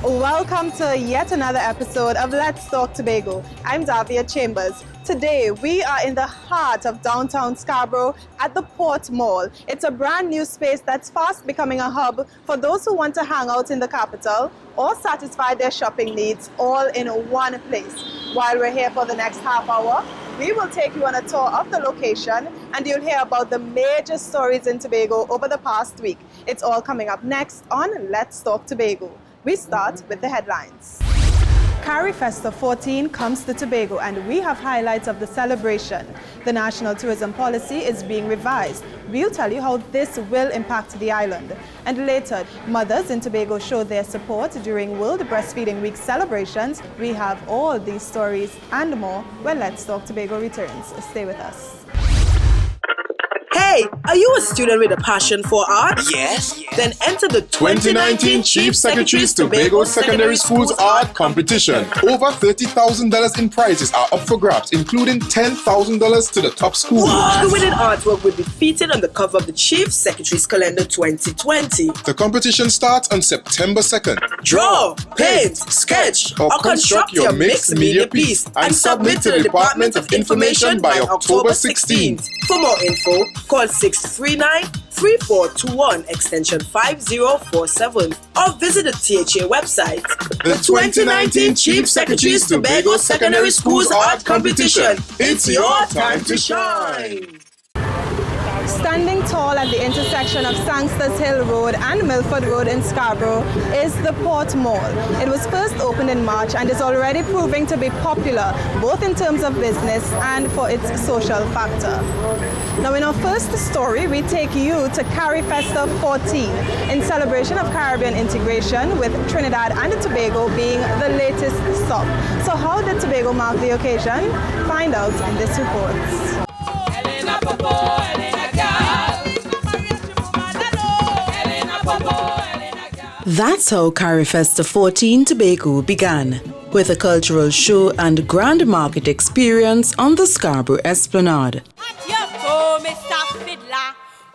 Welcome to yet another episode of Let's Talk Tobago. I'm Davia Chambers. Today we are in the heart of downtown Scarborough at the Port Mall. It's a brand new space that's fast becoming a hub for those who want to hang out in the capital or satisfy their shopping needs all in one place. While we're here for the next half hour, we will take you on a tour of the location and you'll hear about the major stories in Tobago over the past week. It's all coming up next on Let's Talk Tobago. We start with the headlines. Carry Festa 14 comes to Tobago and we have highlights of the celebration. The National Tourism Policy is being revised. We'll tell you how this will impact the island. And later, mothers in Tobago show their support during World Breastfeeding Week celebrations. We have all these stories and more when Let's Talk Tobago returns. Stay with us. Hey, are you a student with a passion for art? Yes. Then enter the 2019 Chief Secretary's Tobago Secondary Schools Art Competition. Over $30,000 in prizes are up for grabs, including $10,000 to the top school. The winning artwork will be featured on the cover of the Chief Secretary's Calendar 2020. The competition starts on September 2nd. Draw, paint, sketch, or construct your mixed media piece and submit to the Department of Information by October 16th. For more info, call 639-3421 extension 5047 or visit the THA website. The 2019 Chief Secretary's Tobago Secondary Schools Art Competition. It's your time to shine. Standing tall at the intersection of Sangsters Hill Road and Milford Road in Scarborough is the Port Mall. It was first opened in March and is already proving to be popular, both in terms of business and for its social factor. Now in our first story, we take you to Carry Festa 14 in celebration of Caribbean integration, with Trinidad and Tobago being the latest stop. So how did Tobago mark the occasion? Find out in this report. That's how Carry Festa 14 Tobago began, with a cultural show and grand market experience on the Scarborough Esplanade.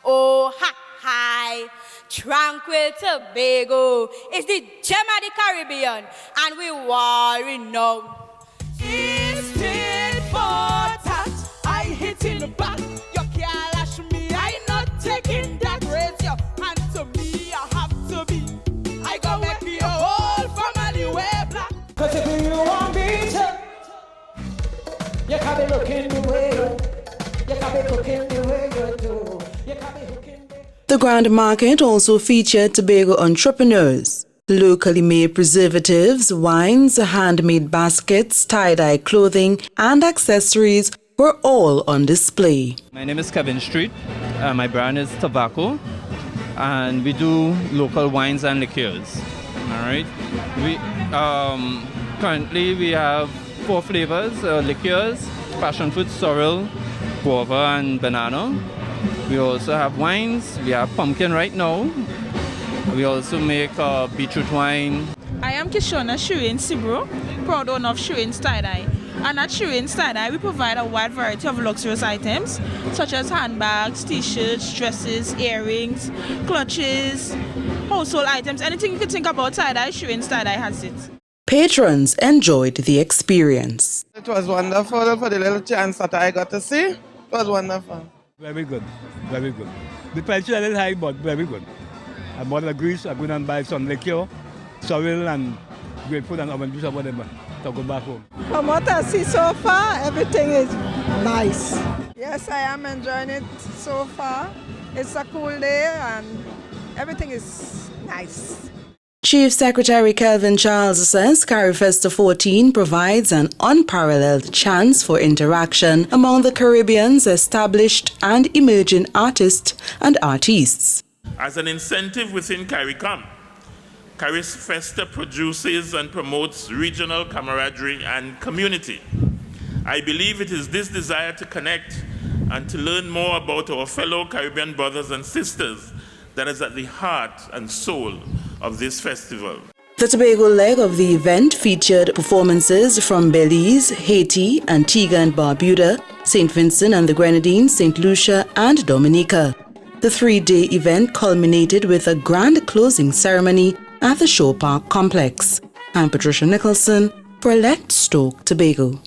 Oh, hi. Tranquil Tobago is the gem of the Caribbean, and we all renowned. It's for touch. I hit in the back. You can't lash me. I not taking that. Raise your hand to me. I have to be. I go make the whole family wear black. Cause if you want me to, you can't be looking the way you. You can't be looking the way you do. You can't be looking. The Grand Market also featured Tobago entrepreneurs. Locally made preservatives, wines, handmade baskets, tie-dye clothing, and accessories were all on display. My name is Kevin Street. My brand is Tobacco, and we do local wines and liqueurs. All right. We currently we have 4 flavors: liqueurs, passion fruit, sorrel, guava, and banana. We also have wines. We have pumpkin right now. We also make beetroot wine. I am Kishona Shireen Sibro, proud owner of Shireen's Tie-Dye. And at Shireen's Tie-Dye, we provide a wide variety of luxurious items such as handbags, t-shirts, dresses, earrings, clutches, household items. Anything you can think about tie-dye, Shireen's Tie-Dye has it. Patrons enjoyed the experience. It was wonderful for the little chance that I got to see. It was wonderful. Very good, very good. The price is a little high, but very good. I bought a grease, I go and buy some liquor, sorrel and grapefruit and orange juice or whatever to go back home. From what I see so far, everything is nice. Yes, I am enjoying it so far. It's a cool day and everything is nice. Chief Secretary Kelvin Charles says Carry Festa 14 provides an unparalleled chance for interaction among the Caribbean's established and emerging artists and artistes. As an incentive within CARICOM, Carry Festa produces and promotes regional camaraderie and community. I believe it is this desire to connect and to learn more about our fellow Caribbean brothers and sisters that is at the heart and soul of this festival. The Tobago leg of the event featured performances from Belize, Haiti, Antigua and Barbuda, St. Vincent and the Grenadines, St. Lucia and Dominica. The 3-day event culminated with a grand closing ceremony at the Show Park complex. I'm Patricia Nicholson for Let's Talk Tobago.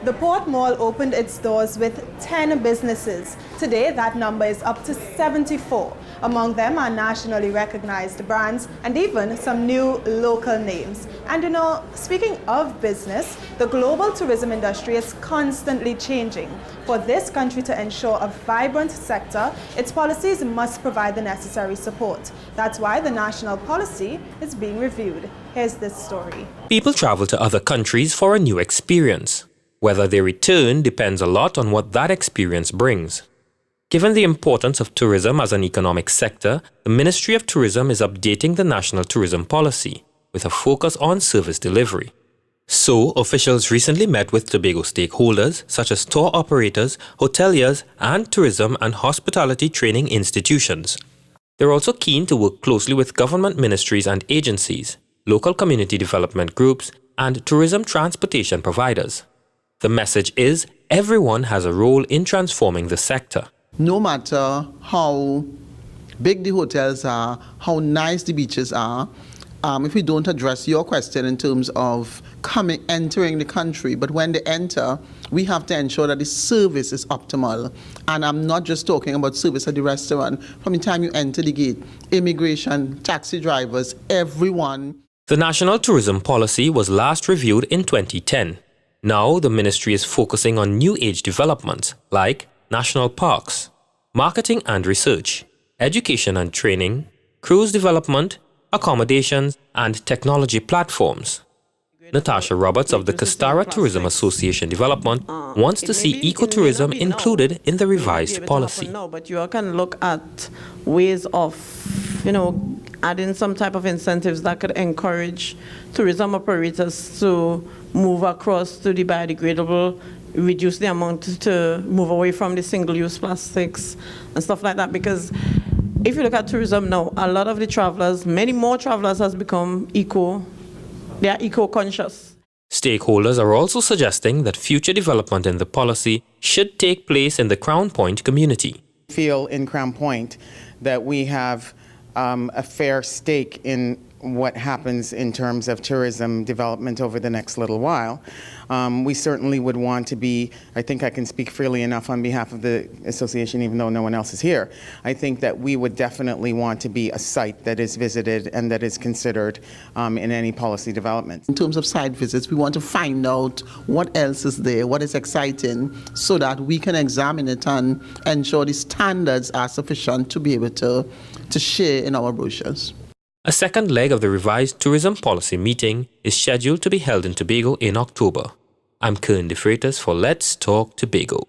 The Port Mall opened its doors with 10 businesses. Today, that number is up to 74. Among them are nationally recognized brands and even some new local names. And you know, speaking of business, the global tourism industry is constantly changing. For this country to ensure a vibrant sector, its policies must provide the necessary support. That's why the national policy is being reviewed. Here's this story. People travel to other countries for a new experience. Whether they return depends a lot on what that experience brings. Given the importance of tourism as an economic sector, the Ministry of Tourism is updating the National Tourism Policy with a focus on service delivery. So, officials recently met with Tobago stakeholders such as tour operators, hoteliers, and tourism and hospitality training institutions. They're also keen to work closely with government ministries and agencies, local community development groups, and tourism transportation providers. The message is everyone has a role in transforming the sector. No matter how big the hotels are, how nice the beaches are, if we don't address your question in terms of entering the country, but when they enter, we have to ensure that the service is optimal. And I'm not just talking about service at the restaurant. From the time you enter the gate, immigration, taxi drivers, everyone. The National Tourism Policy was last reviewed in 2010. Now, the ministry is focusing on new age developments like national parks, marketing and research, education and training, cruise development, accommodations, and technology platforms. Natasha Roberts of the Castara Tourism Association Development wants to see ecotourism included in the revised policy. No, but you can look at ways of, adding some type of incentives that could encourage tourism operators to move across to the biodegradable, reduce the amount to move away from the single-use plastics and stuff like that. Because if you look at tourism now, a lot of the travelers, many more travelers has become they are eco-conscious. Stakeholders are also suggesting that future development in the policy should take place in the Crown Point community. I feel in Crown Point that we have a fair stake in what happens in terms of tourism development over the next little while. We certainly would want to be, I think I can speak freely enough on behalf of the association, even though no one else is here. I think that we would definitely want to be a site that is visited and that is considered in any policy development. In terms of site visits, we want to find out what else is there, what is exciting, so that we can examine it and ensure the standards are sufficient to be able to share in our brochures. A second leg of the revised tourism policy meeting is scheduled to be held in Tobago in October. I'm Kern De Freitas for Let's Talk Tobago.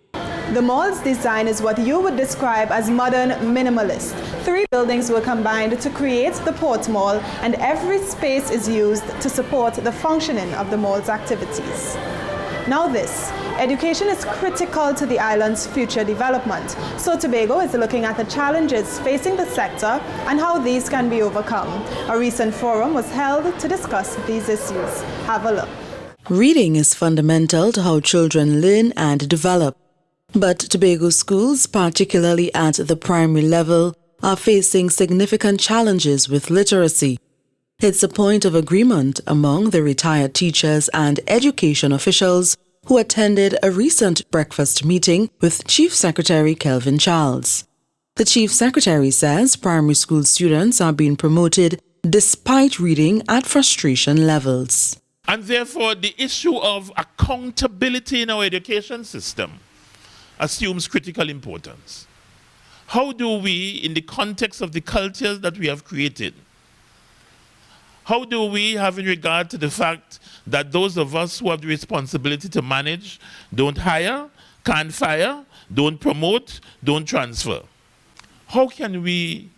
The mall's design is what you would describe as modern minimalist. 3 buildings were combined to create the Port Mall, and every space is used to support the functioning of the mall's activities. Now this, education is critical to the island's future development. So Tobago is looking at the challenges facing the sector and how these can be overcome. A recent forum was held to discuss these issues. Have a look. Reading is fundamental to how children learn and develop. But Tobago schools, particularly at the primary level, are facing significant challenges with literacy. It's a point of agreement among the retired teachers and education officials who attended a recent breakfast meeting with Chief Secretary Kelvin Charles. The Chief Secretary says primary school students are being promoted despite reading at frustration levels. And therefore, the issue of accountability in our education system assumes critical importance. How do we, in the context of the cultures that we have created, how do we have in regard to the fact that those of us who have the responsibility to manage don't hire, can't fire, don't promote, don't transfer? How can we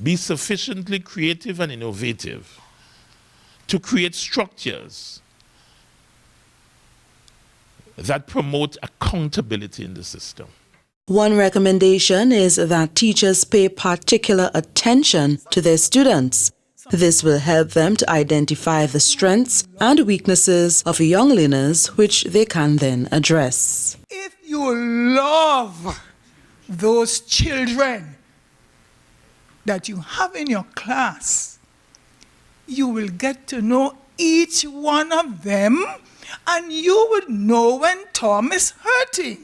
be sufficiently creative and innovative to create structures that promote accountability in the system? One recommendation is that teachers pay particular attention to their students. This will help them to identify the strengths and weaknesses of young learners, which they can then address. If you love those children that you have in your class, you will get to know each one of them, and you would know when Tom is hurting.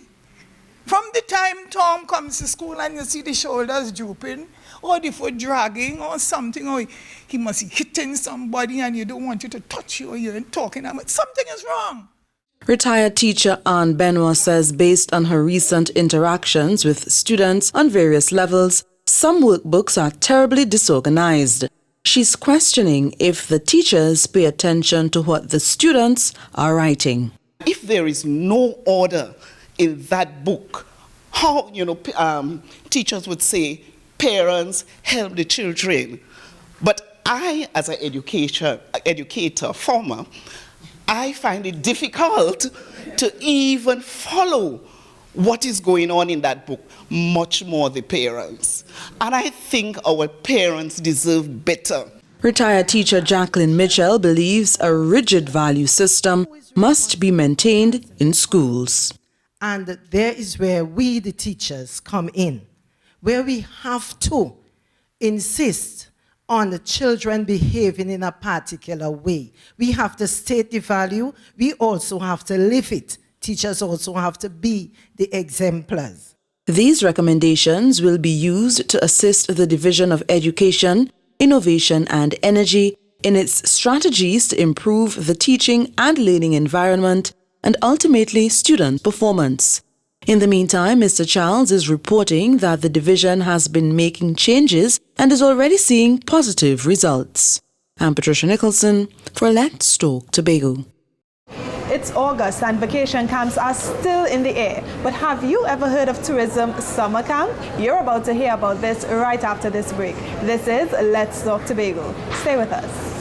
From the time Tom comes to school and you see the shoulders drooping, or the foot dragging, or something, or he must be hitting somebody and you don't want you to touch you, or you're talking about something is wrong. Retired teacher Anne Benoit says based on her recent interactions with students on various levels, some workbooks are terribly disorganized. She's questioning if the teachers pay attention to what the students are writing. If there is no order in that book, how, teachers would say, parents help the children. But I, as an educator, former, I find it difficult to even follow what is going on in that book, much more the parents. And I think our parents deserve better. Retired teacher Jacqueline Mitchell believes a rigid value system must be maintained in schools. And there is where we, the teachers, come in, where we have to insist on the children behaving in a particular way. We have to state the value. We also have to live it. Teachers also have to be the exemplars. These recommendations will be used to assist the Division of Education, Innovation and Energy in its strategies to improve the teaching and learning environment and ultimately student performance. In the meantime, Mr. Charles is reporting that the division has been making changes and is already seeing positive results. I'm Patricia Nicholson for Let's Talk Tobago. It's August and vacation camps are still in the air. But have you ever heard of Tourism Summer Camp? You're about to hear about this right after this break. This is Let's Talk Tobago. Stay with us.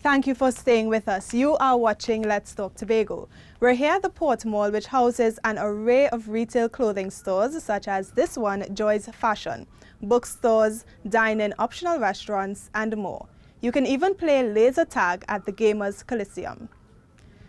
Thank you for staying with us. You are watching Let's Talk Tobago. We're here at the Port Mall, which houses an array of retail clothing stores, such as this one, Joy's Fashion, bookstores, dine-in optional restaurants, and more. You can even play laser tag at the Gamers Coliseum.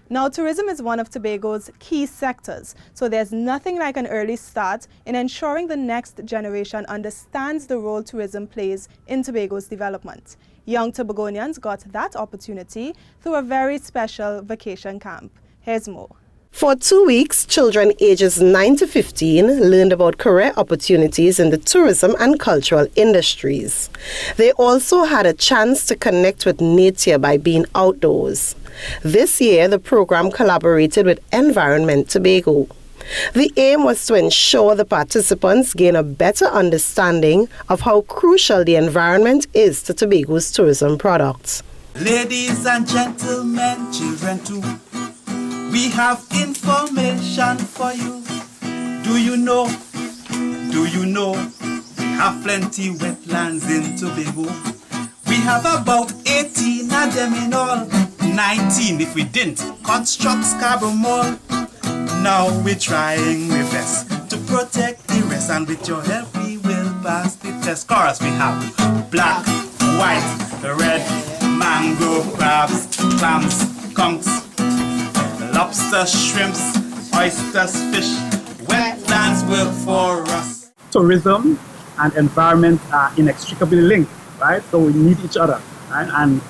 Now, tourism is one of Tobago's key sectors, so there's nothing like an early start in ensuring the next generation understands the role tourism plays in Tobago's development. Young Tobagonians got that opportunity through a very special vacation camp. Here's more. For 2 weeks, children ages 9 to 15 learned about career opportunities in the tourism and cultural industries. They also had a chance to connect with nature by being outdoors. This year, the program collaborated with Environment Tobago. The aim was to ensure the participants gain a better understanding of how crucial the environment is to Tobago's tourism products. Ladies and gentlemen, children too, we have information for you. Do you know? We have plenty wetlands in Tobago. We have about 18 of them in all. 19 if we didn't construct Scarborough Mall. Now we're trying our best to protect the rest, and with your help we will pass the test. Cause we have black, white, red, mango, crabs, clams, conchs, lobster, shrimps, oysters, fish. Wetlands work for us. Tourism and environment are inextricably linked, right? So we need each other, right? And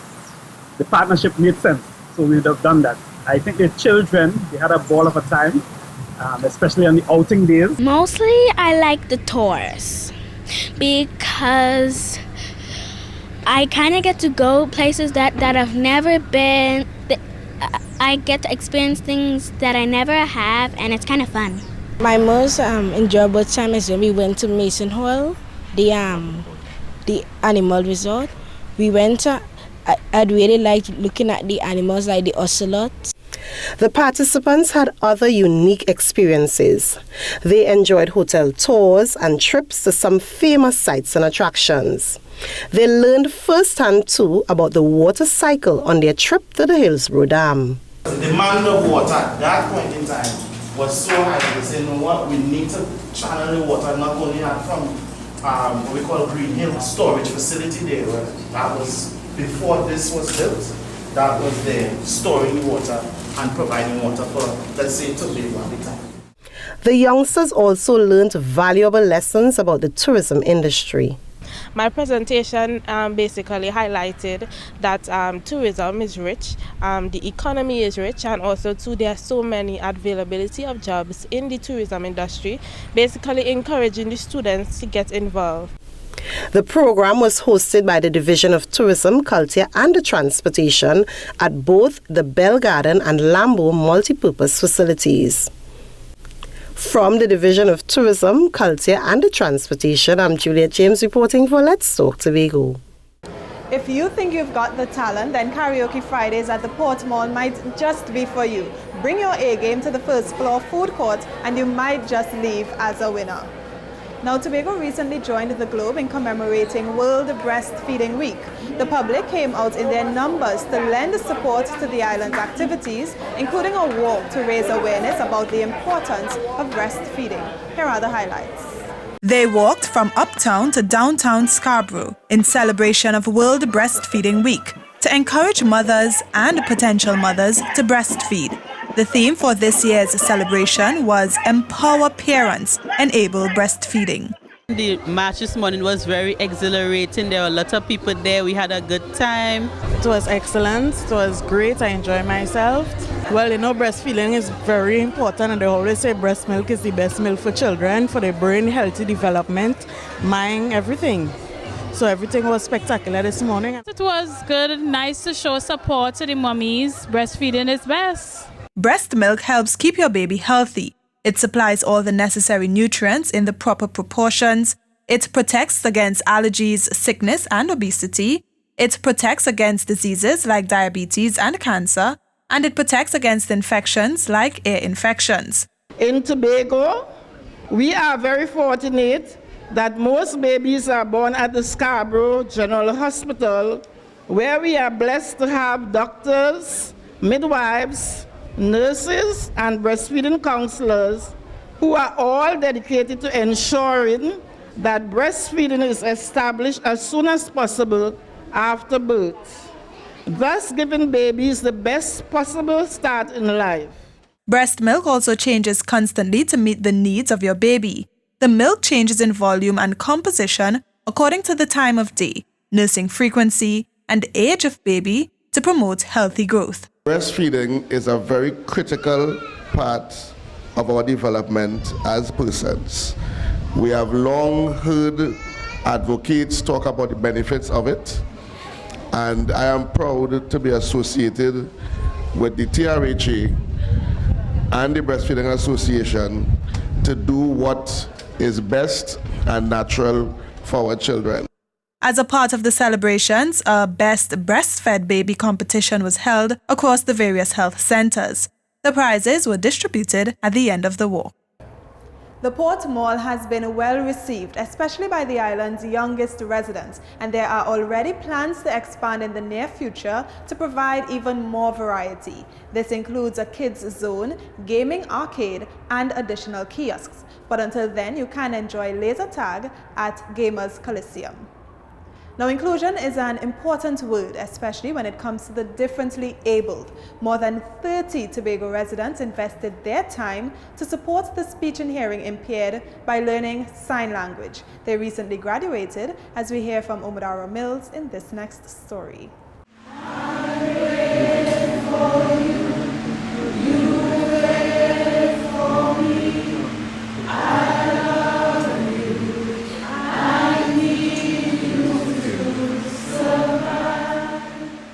the partnership made sense, so we would have done that. I think the children, they had a ball of a time, especially on the outing days. Mostly I like the tours because I kind of get to go places that I've never been. I get to experience things that I never have, and it's kind of fun. My most enjoyable time is when we went to Mason Hall, the animal resort. We went to, I'd really liked looking at the animals like the ocelots. The participants had other unique experiences. They enjoyed hotel tours and trips to some famous sites and attractions. They learned firsthand too about the water cycle on their trip to the Hillsborough Dam. The demand of water at that point in time was so high. They said, you know what, we need to channel the water not only from what we call Green Hill storage facility there. That was before this was built. That was there, storing water and providing water for, let's say, Tobago at the time. The youngsters also learned valuable lessons about the tourism industry. My presentation basically highlighted that tourism is rich, the economy is rich, and also too there are so many availability of jobs in the tourism industry, basically encouraging the students to get involved. The program was hosted by the Division of Tourism, Culture and Transportation at both the Bell Garden and Lambo multipurpose facilities. From the Division of Tourism, Culture and Transportation, I'm Davia Chambers reporting for Let's Talk Tobago. If you think you've got the talent, then Karaoke Fridays at the Port Mall might just be for you. Bring your A game to the first floor food court and you might just leave as a winner. Now, Tobago recently joined the globe in commemorating World Breastfeeding Week. The public came out in their numbers to lend support to the island's activities, including a walk to raise awareness about the importance of breastfeeding. Here are the highlights. They walked from uptown to downtown Scarborough in celebration of World Breastfeeding Week to encourage mothers and potential mothers to breastfeed. The theme for this year's celebration was Empower Parents, Enable Breastfeeding. The march this morning was very exhilarating. There were a lot of people there. We had a good time. It was excellent. It was great. I enjoyed myself. Well, you know, breastfeeding is very important, and they always say breast milk is the best milk for children, for their brain healthy development, mind, everything. So everything was spectacular this morning. It was good and nice to show support to the mummies. Breastfeeding is best. Breast milk helps keep your baby healthy. It supplies all the necessary nutrients in the proper proportions. It protects against allergies, sickness, and obesity. It protects against diseases like diabetes and cancer. And it protects against infections like ear infections. In Tobago, we are very fortunate that most babies are born at the Scarborough General Hospital, where we are blessed to have doctors, midwives, nurses, and breastfeeding counselors who are all dedicated to ensuring that breastfeeding is established as soon as possible after birth, thus giving babies the best possible start in life. Breast milk also changes constantly to meet the needs of your baby. The milk changes in volume and composition according to the time of day, nursing frequency, and age of baby to promote healthy growth. Breastfeeding is a very critical part of our development as persons. We have long heard advocates talk about the benefits of it, and I am proud to be associated with the TRHA and the Breastfeeding Association to do what is best and natural for our children. As a part of the celebrations, a Best Breastfed Baby competition was held across the various health centers. The prizes were distributed at the end of the walk. The Port Mall has been well received, especially by the island's youngest residents, and there are already plans to expand in the near future to provide even more variety. This includes a kids zone, gaming arcade, and additional kiosks. But until then, you can enjoy laser tag at Gamers Coliseum. Now, inclusion is an important word, especially when it comes to the differently abled. More than 30 Tobago residents invested their time to support the speech and hearing impaired by learning sign language. They recently graduated, as we hear from Omadara Mills in this next story.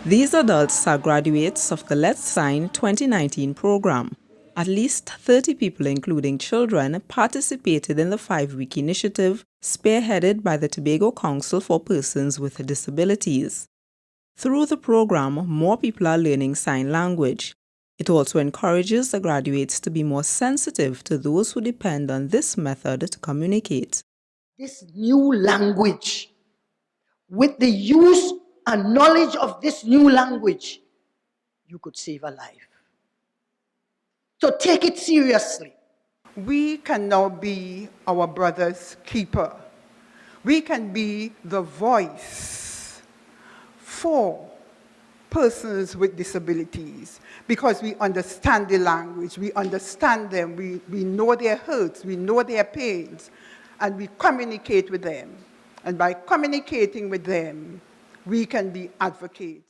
These adults are graduates of the Let's Sign 2019 program. At least 30 people, including children, participated in the 5-week initiative spearheaded by the Tobago Council for Persons with Disabilities. Through the program, more people are learning sign language. It also encourages the graduates to be more sensitive to those who depend on this method to communicate. This new language with the use and knowledge of this new language, you could save a life. So take it seriously. We can now be our brother's keeper. We can be the voice for persons with disabilities because we understand the language, we understand them, we know their hurts, we know their pains, and we communicate with them. And by communicating with them, we can be advocates.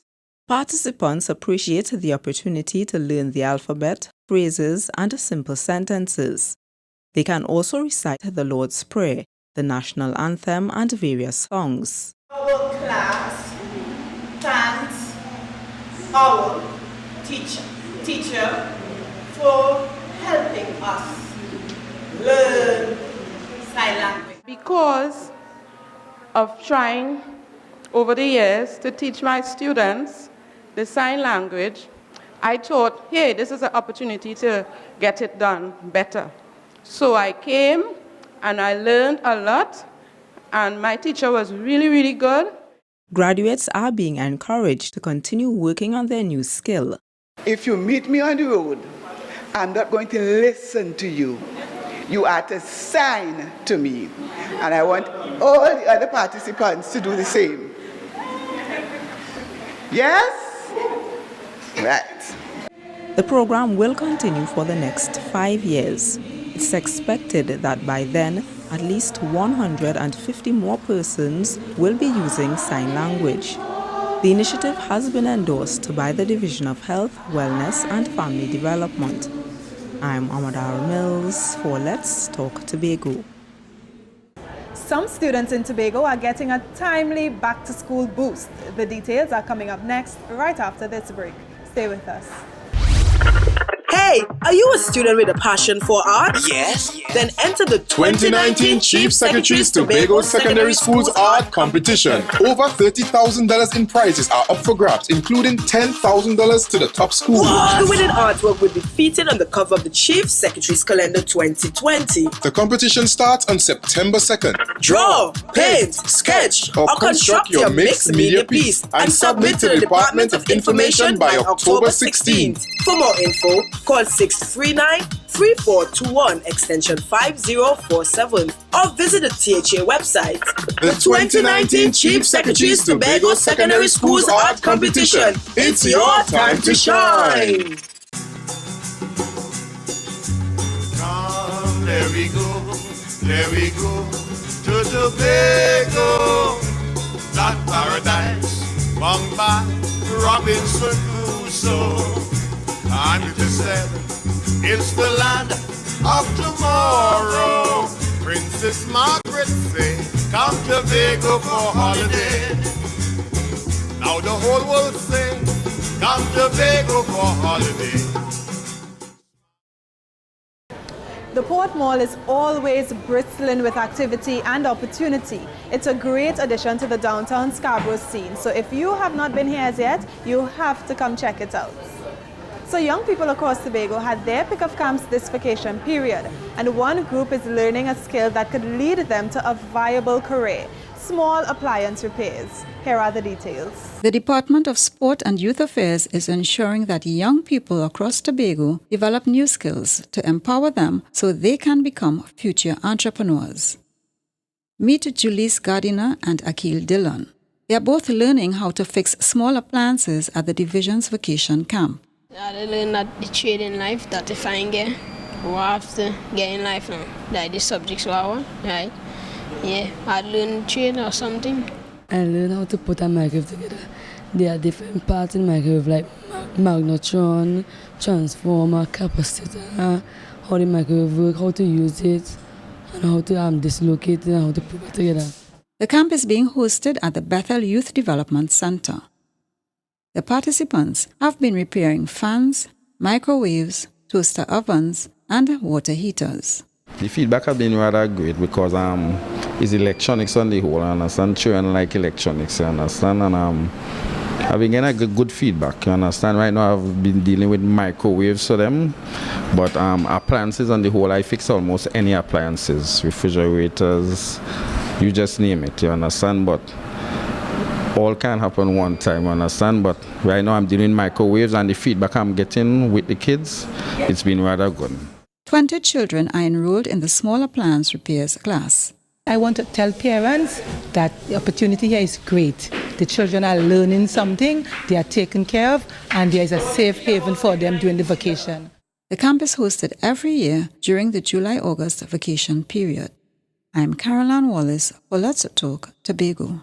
Participants appreciate the opportunity to learn the alphabet, phrases, and simple sentences. They can also recite the Lord's Prayer, the national anthem, and various songs. Our class thanks our teacher for helping us learn sign language. Because of trying over the years to teach my students the sign language, I thought, hey, this is an opportunity to get it done better. So I came and I learned a lot, and my teacher was really, really good. Graduates are being encouraged to continue working on their new skill. If you meet me on the road, I'm not going to listen to you. You are to sign to me. And I want all the other participants to do the same. Yes? Right. The program will continue for the next 5 years. It's expected that by then, at least 150 more persons will be using sign language. The initiative has been endorsed by the Division of Health, Wellness and Family Development. I'm Amadara Mills for Let's Talk Tobago. Some students in Tobago are getting a timely back-to-school boost. The details are coming up next, right after this break. Stay with us. Hey, are you a student with a passion for art? Yes. Then enter the 2019 Chief Secretary's Tobago Secondary Schools Art Competition. Over $30,000 in prizes are up for grabs, including $10,000 to the top school. The winning artwork will be featured on the cover of the Chief Secretary's Calendar 2020. The competition starts on September 2nd. Draw, paint, sketch, or construct your mixed media piece and submit to the Department of Information by October 16th. For more info, call 639-3421 extension 5047 or visit the THA website. The 2019 Chief Secretary's Tobago Secondary Schools Art Competition. It's your time to shine. Come, there we go to Tobago, that paradise, bung by Robinson Crusoe. And it is said, it's the land of tomorrow. Princess Margaret say, come to Tobago for holiday. Now the whole world say, come to Tobago for holiday. The Port Mall is always bristling with activity and opportunity. It's a great addition to the downtown Scarborough scene. So if you have not been here as yet, you have to come check it out. So young people across Tobago had their pick of camps this vacation period, and one group is learning a skill that could lead them to a viable career: small appliance repairs. Here are the details. The Department of Sport and Youth Affairs is ensuring that young people across Tobago develop new skills to empower them so they can become future entrepreneurs. Meet Julisse Gardiner and Akil Dillon. They are both learning how to fix small appliances at the division's vacation camp. I learned that the trade in life that if I get what I have to get in life now, like the subjects what I want, right? Yeah, I learned trade or something. I learned how to put a microwave together. There are different parts in microwave like magnetron, transformer, capacitor, how the microwave works, how to use it, and how to dislocate it and how to put it together. The camp is being hosted at the Bethel Youth Development Center. The participants have been repairing fans, microwaves, toaster ovens, and water heaters. The feedback has been rather great because it's electronics on the whole, I understand. Children like electronics, I understand, and I've been getting a good feedback, you understand. Right now I've been dealing with microwaves for them, but appliances on the whole, I fix almost any appliances, refrigerators, you just name it, you understand. But all can happen one time, understand? But right now I'm dealing microwaves, and the feedback I'm getting with the kids, it's been rather good. 20 children are enrolled in the small appliance repairs class. I want to tell parents that the opportunity here is great. The children are learning something, they are taken care of, and there is a safe haven for them during the vacation. The camp is hosted every year during the July-August vacation period. I'm Caroline Wallace for Let's Talk Tobago.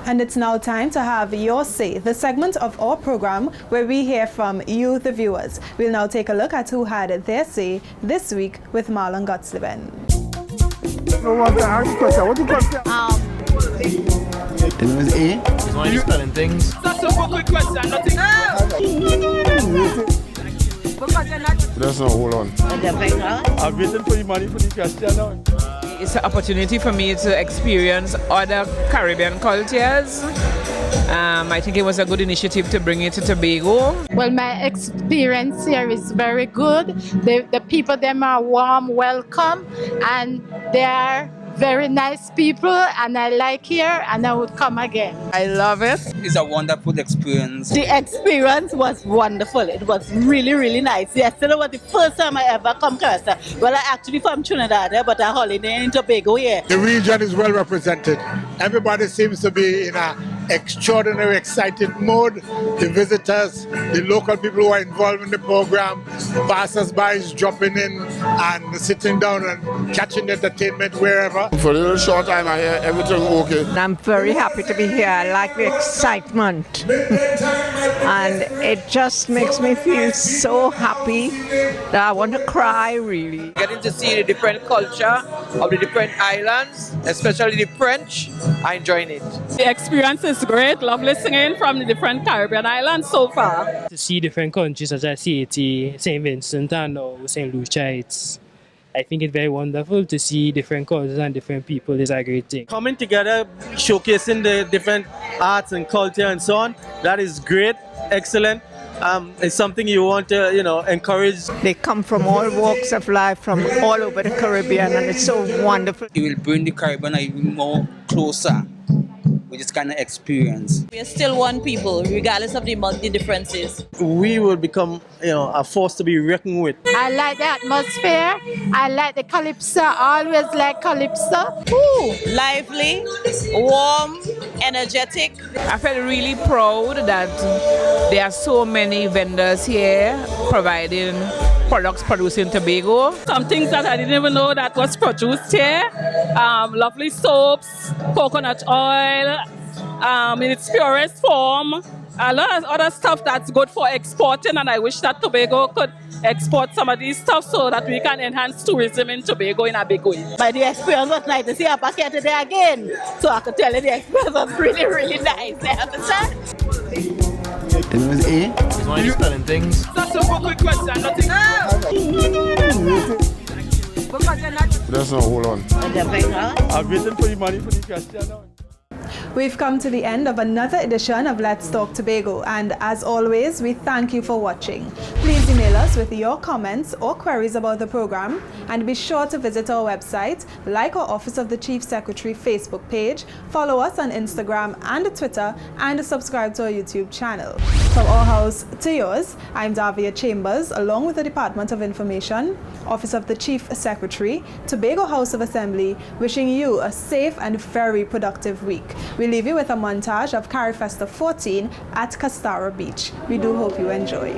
And it's now time to have Your Say, the segment of our program where we hear from you, the viewers. We'll now take a look at who had their say this week with Marlon Gottslieben. No one to ask question. What do you question? It was A. It's when you're spelling things. That's a quick question. Nothing. That's not hold on. I'm waiting for the money for the question now. It's an opportunity for me to experience other Caribbean cultures. I think it was a good initiative to bring it to Tobago. Well, my experience here is very good. The people, them are warm, welcome, and they are very nice people, and I like here, and I would come again. I love it. It's a wonderful experience. The experience was wonderful. It was really, really nice. Yesterday was the first time I ever come to Costa. Well, I actually from Trinidad, but I holiday in Tobago here. The region is well represented. Everybody seems to be in an extraordinary, excited mood. The visitors, the local people who are involved in the program, the passers-by is dropping in and sitting down and catching entertainment wherever. For a little short time, I hear everything okay. I'm very happy to be here. I like the excitement. And it just makes me feel so happy that I want to cry, really. Getting to see the different culture of the different islands, especially the French, I'm enjoying it. The experience is great. Lovely singing from the different Caribbean islands so far. To see different countries such as Haiti, St. Vincent and St. Lucia, I think it's very wonderful to see different cultures and different people is a great thing. Coming together, showcasing the different arts and culture and so on, that is great, excellent. It's something you want to, encourage. They come from all walks of life, from all over the Caribbean, and it's so wonderful. It will bring the Caribbean even more closer with this kind of experience. We are still one people, regardless of the differences. We will become, a force to be reckoned with. I like the atmosphere. I like the calypso. I always like calypso. Ooh, lively, warm, energetic. I felt really proud that there are so many vendors here providing products produced in Tobago. Some things that I didn't even know that was produced here. Lovely soaps, coconut oil, in its purest form. A lot of other stuff that's good for exporting, and I wish that Tobago could export some of these stuff so that we can enhance tourism in Tobago in a big way. But the experience was nice to see Appa here today again. So I could tell you the experience was really, really nice. You understand? It was A. It's when you're spelling things. That's a quick question. Nothing. That's not hold on. I'm waiting for the money for the question now. We've come to the end of another edition of Let's Talk Tobago, and as always, we thank you for watching. Please email us with your comments or queries about the program, and be sure to visit our website, like our Office of the Chief Secretary Facebook page, follow us on Instagram and Twitter, and subscribe to our YouTube channel. From our house to yours, I'm Davia Chambers, along with the Department of Information, Office of the Chief Secretary, Tobago House of Assembly, wishing you a safe and very productive week. We leave you with a montage of Tobago Festa 14 at Scarborough Beach. We do hope you enjoy.